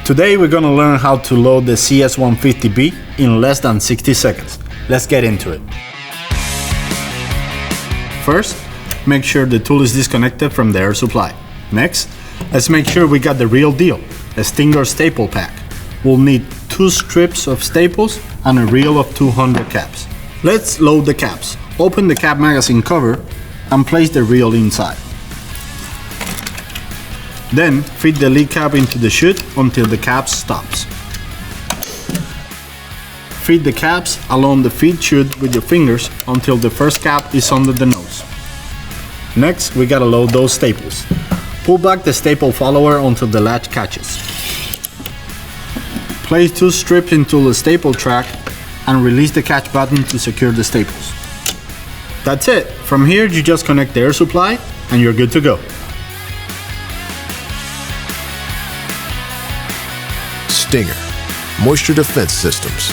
Today we're gonna learn how to load the CS150B in less than 60 seconds. Let's get into it. First, make sure the tool is disconnected from the air supply. Next, let's make sure we got the real deal, a Stinger staple pack. We'll need 2 strips of staples and a reel of 200 caps. Let's load the caps. Open the cap magazine cover and place the reel inside. Then feed the lead cap into the chute until the cap stops. Feed the caps along the feed chute with your fingers until the first cap is under the nose. Next, we gotta load those staples. Pull back the staple follower until the latch catches. Place 2 strips into the staple track and release the catch button to secure the staples. That's it. From here, you just connect the air supply and you're good to go. Stinger, moisture defense systems.